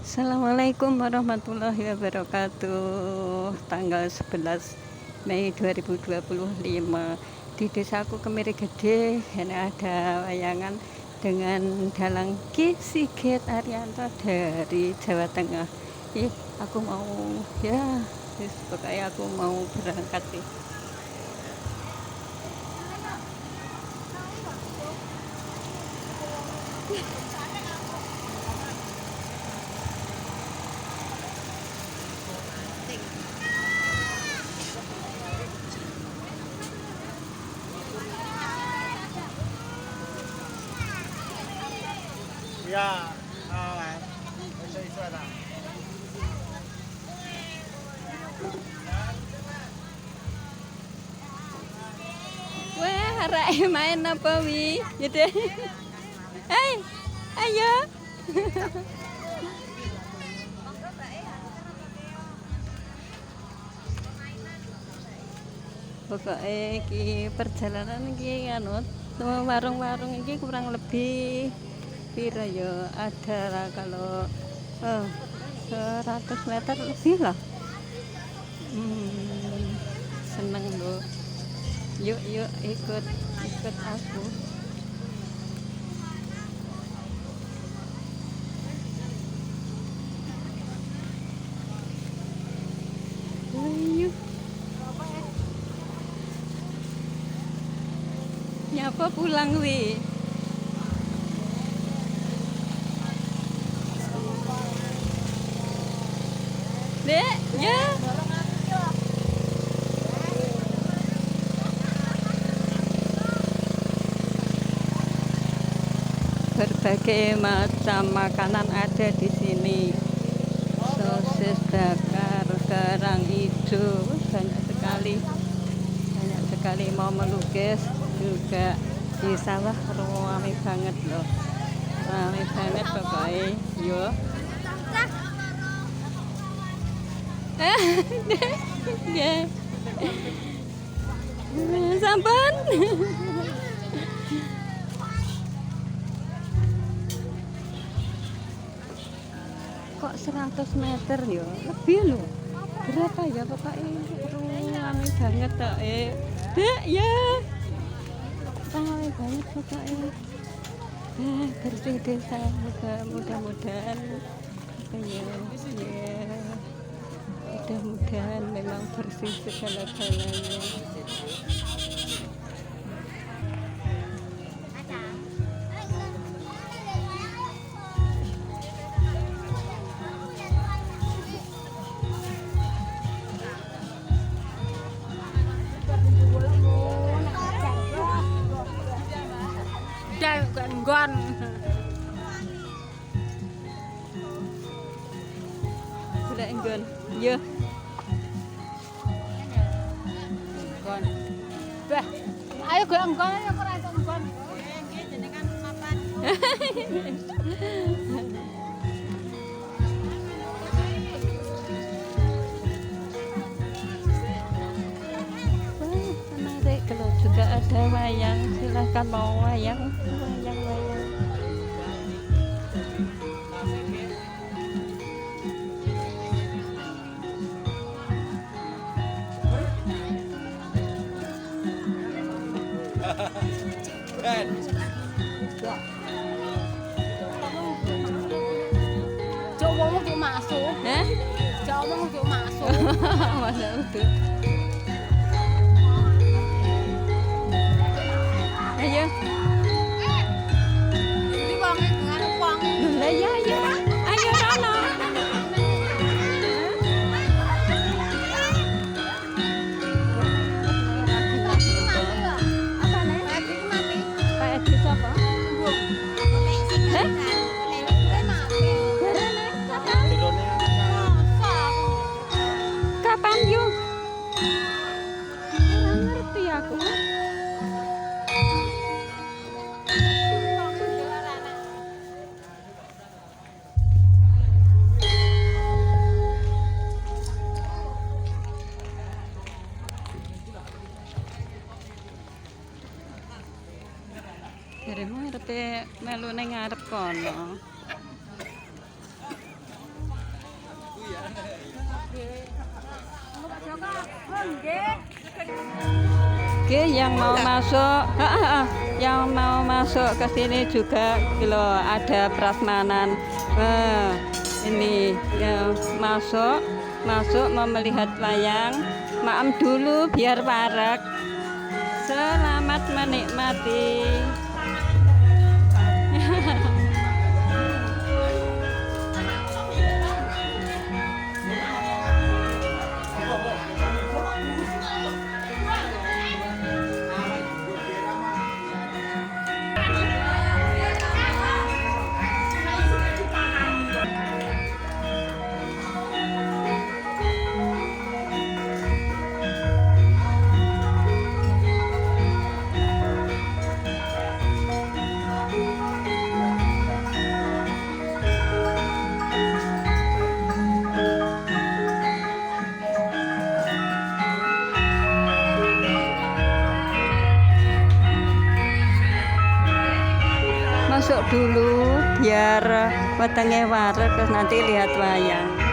Assalamualaikum warahmatullahi wabarakatuh. Tanggal 11 Mei 2025 di desaku Kemiri Gede ini ada wayangan dengan Dalang Ki Sigit Arianto dari Jawa Tengah. Aku mau pokoknya aku mau berangkat nih. Ya, kawan. Isu-isu ada. Wah, arek main apa wi? Gitu. Hei, ayo. Pokoknya iki perjalanan iki anut warung-warung iki kurang lebih pira ya ada lah kalau 100 meter lebih lah. Seneng loh. Yuk ikut aku. Ayo. Nyapa pulang wi? Dek, ya. Berbagai macam makanan ada di sini. Sosis bakar, kerang hijau, banyak sekali mau melukis juga di sawah ramai banget loh. Ramai banget pokoknya. Yo. Ya. Sampun. Kok 100 meter ya? Lebih loh. Berapa ya pokoknya ramai banget tak Dek ya. Ramai banget pokoknya. Bersih desa mudah-mudahan mudah-mudahan memang bersih segala-galanya. Gon. Udah enggon. Yo. Gon. Bah, ayo go enggon ayo ora iso enggon. Nggih jenengan mapan. Menarik kalau juga ada wayang, silahkan mau wayang. Ben. Coba mau tuh masuk. Coba mau tuh masuk. Masa itu. Ayo. Jadi wongnya dengan uang. Lah ya. Ayo Rono. Pak Edi siapa? Kapan yuk? Nggak ngerti aku. Dirimu ngarepe melu ning ngarep kono. Oke, yang mau masuk, yang mau masuk ke sini juga kilo ada prasmanan. Ini yang masuk mau melihat wayang. Maem dulu biar warak. Selamat menikmati. Masuk dulu biar wetenge warek terus nanti lihat wayang.